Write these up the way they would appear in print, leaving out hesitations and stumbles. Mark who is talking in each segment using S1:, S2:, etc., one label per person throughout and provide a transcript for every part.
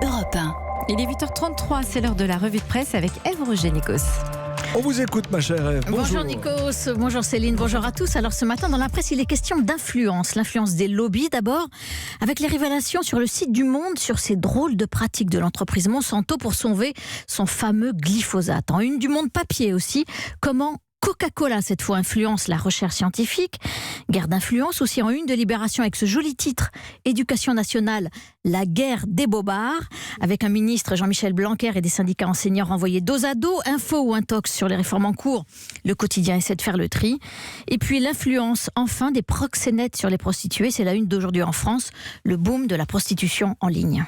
S1: Europe 1.
S2: Il est 8h33, c'est l'heure de la revue de presse avec Ève Nikos.
S3: On vous écoute, ma chère Ève.
S4: Bonjour Nikos, bonjour Céline, bonjour à tous. Alors ce matin, dans la presse, il est question d'influence. L'influence des lobbies d'abord, avec les révélations sur le site du Monde sur ces drôles de pratiques de l'entreprise Monsanto pour sauver son fameux glyphosate. En une du Monde papier aussi, comment Coca-Cola, cette fois, influence la recherche scientifique. Guerre d'influence aussi en une de Libération avec ce joli titre, Éducation nationale, la guerre des bobards, avec un ministre Jean-Michel Blanquer et des syndicats enseignants renvoyés dos à dos. Info ou intox sur les réformes en cours, le quotidien essaie de faire le tri. Et puis l'influence enfin des proxénètes sur les prostituées, c'est la une d'aujourd'hui en France, le boom de la prostitution en ligne.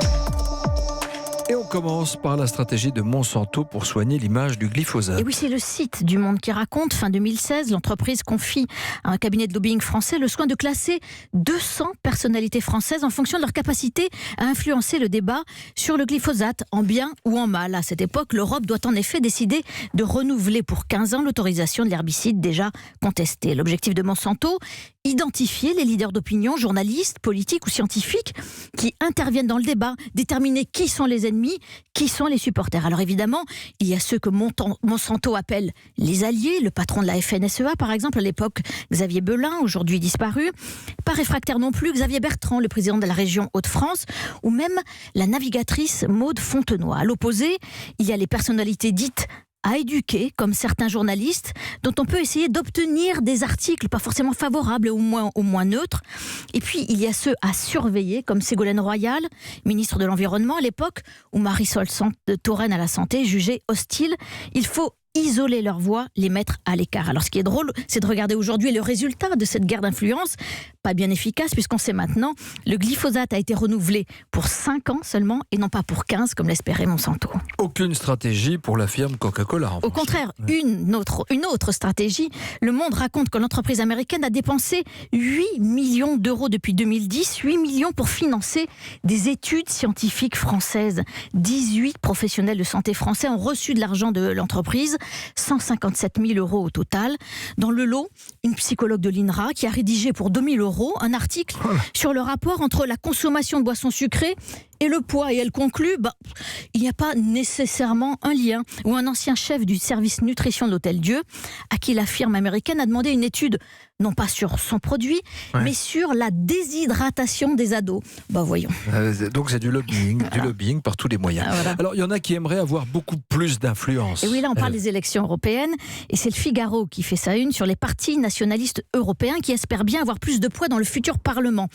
S3: Et on commence par la stratégie de Monsanto pour soigner l'image du glyphosate.
S4: Et oui, c'est le site du Monde qui raconte. Fin 2016, l'entreprise confie à un cabinet de lobbying français le soin de classer 200 personnalités françaises en fonction de leur capacité à influencer le débat sur le glyphosate, en bien ou en mal. À cette époque, l'Europe doit en effet décider de renouveler pour 15 ans l'autorisation de l'herbicide déjà contesté. L'objectif de Monsanto, identifier les leaders d'opinion, journalistes, politiques ou scientifiques qui interviennent dans le débat, déterminer qui sont les ennemis, qui sont les supporters. Alors évidemment, il y a ceux que Monsanto appelle les alliés, le patron de la FNSEA par exemple, à l'époque Xavier Belin, aujourd'hui disparu, pas réfractaire non plus Xavier Bertrand, le président de la région Hauts-de-France, ou même la navigatrice Maude Fontenoy. À l'opposé, il y a les personnalités dites à éduquer, comme certains journalistes, dont on peut essayer d'obtenir des articles pas forcément favorables, au moins neutres. Et puis, il y a ceux à surveiller, comme Ségolène Royal, ministre de l'Environnement à l'époque, ou Marisol Touraine à la Santé, jugée hostile. Il faut isoler leur voix, les mettre à l'écart. Alors ce qui est drôle, c'est de regarder aujourd'hui le résultat de cette guerre d'influence, pas bien efficace puisqu'on sait maintenant, le glyphosate a été renouvelé pour 5 ans seulement et non pas pour 15 comme l'espérait Monsanto.
S3: Aucune stratégie pour la firme Coca-Cola.
S4: Au contraire, une autre stratégie. Le Monde raconte que l'entreprise américaine a dépensé 8 millions d'euros depuis 2010, 8 millions pour financer des études scientifiques françaises. 18 professionnels de santé français ont reçu de l'argent de l'entreprise, 157 000 euros au total. Dans le lot, une psychologue de l'INRA qui a rédigé pour 2 000 euros un article sur le rapport entre la consommation de boissons sucrées et le poids. Et elle conclut, il n'y a pas nécessairement un lien. Ou un ancien chef du service nutrition de l'Hôtel Dieu, à qui la firme américaine a demandé une étude, non pas sur son produit, mais sur la déshydratation des ados. Voyons.
S3: Donc c'est du lobbying par tous les moyens.
S4: Voilà.
S3: Alors il y en a qui aimeraient avoir beaucoup plus d'influence.
S4: Et oui, là on parle des élections européennes, et c'est le Figaro qui fait sa une sur les partis nationalistes européens qui espèrent bien avoir plus de poids dans le futur Parlement.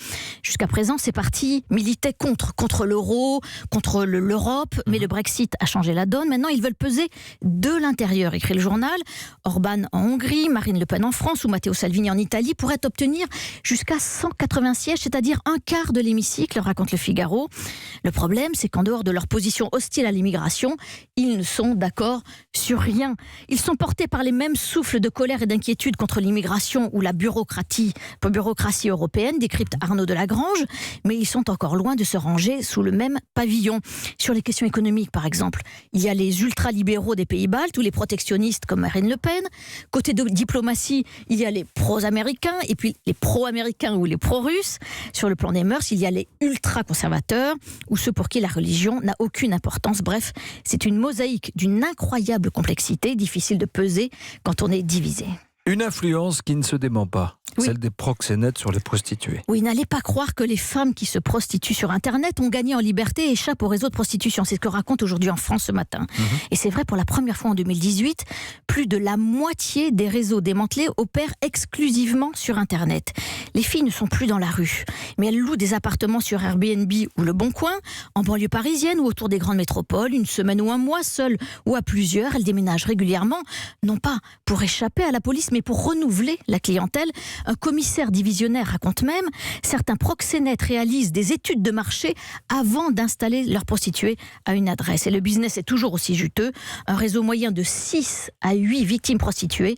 S4: Jusqu'à présent, ces partis militaient contre l'euro, contre l'Europe, mais le Brexit a changé la donne. Maintenant, ils veulent peser de l'intérieur, écrit le journal. Orban en Hongrie, Marine Le Pen en France ou Matteo Salvini en Italie pourraient obtenir jusqu'à 180 sièges, c'est-à-dire un quart de l'hémicycle, raconte le Figaro. Le problème, c'est qu'en dehors de leur position hostile à l'immigration, ils ne sont d'accord sur rien. Ils sont portés par les mêmes souffles de colère et d'inquiétude contre l'immigration ou la bureaucratie européenne, décrypte Arnaud Delagrange, mais ils sont encore loin de se ranger sous le même pavillon. Sur les questions économiques, par exemple, il y a les ultralibéraux des Pays-Baltes ou les protectionnistes comme Marine Le Pen. Côté de diplomatie, il y a les pro-américains et puis les pro-américains ou les pro-russes. Sur le plan des mœurs, il y a les ultra-conservateurs ou ceux pour qui la religion n'a aucune importance. Bref, c'est une mosaïque d'une incroyable complexité, difficile de peser quand on est divisé.
S3: Une influence qui ne se dément pas. Celle des proxénètes sur les prostituées.
S4: Oui, n'allez pas croire que les femmes qui se prostituent sur Internet ont gagné en liberté et échappent au réseau de prostitution. C'est ce que raconte aujourd'hui en France ce matin. Et c'est vrai, pour la première fois en 2018, plus de la moitié des réseaux démantelés opèrent exclusivement sur Internet. Les filles ne sont plus dans la rue, mais elles louent des appartements sur Airbnb ou Le Bon Coin, en banlieue parisienne ou autour des grandes métropoles, une semaine ou un mois, seules ou à plusieurs. Elles déménagent régulièrement, non pas pour échapper à la police, mais pour renouveler la clientèle. Un commissaire divisionnaire raconte même, certains proxénètes réalisent des études de marché avant d'installer leurs prostituées à une adresse. Et le business est toujours aussi juteux. Un réseau moyen de 6 à 8 victimes prostituées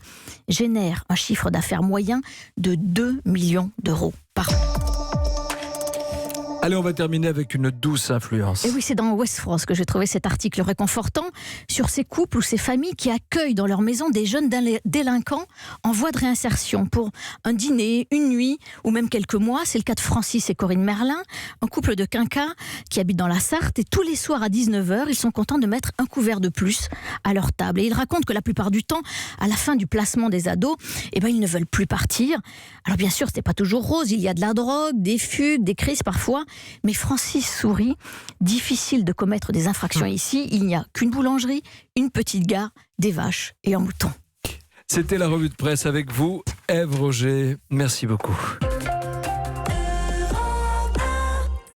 S4: génère un chiffre d'affaires moyen de 2 millions d'euros par an.
S3: Allez, on va terminer avec une douce influence.
S4: Et oui, c'est dans Ouest France que j'ai trouvé cet article réconfortant sur ces couples ou ces familles qui accueillent dans leur maison des jeunes délinquants en voie de réinsertion pour un dîner, une nuit ou même quelques mois. C'est le cas de Francis et Corinne Merlin, un couple de quinquas qui habitent dans la Sarthe, et tous les soirs à 19h, ils sont contents de mettre un couvert de plus à leur table. Et ils racontent que la plupart du temps, à la fin du placement des ados, ils ne veulent plus partir. Alors bien sûr, c'est pas toujours rose, il y a de la drogue, des fugues, des crises parfois, mais Francis sourit. Difficile de commettre des infractions ici, il n'y a qu'une boulangerie, une petite gare, des vaches et un mouton.
S3: C'était la revue de presse avec vous, Ève Roger. Merci beaucoup.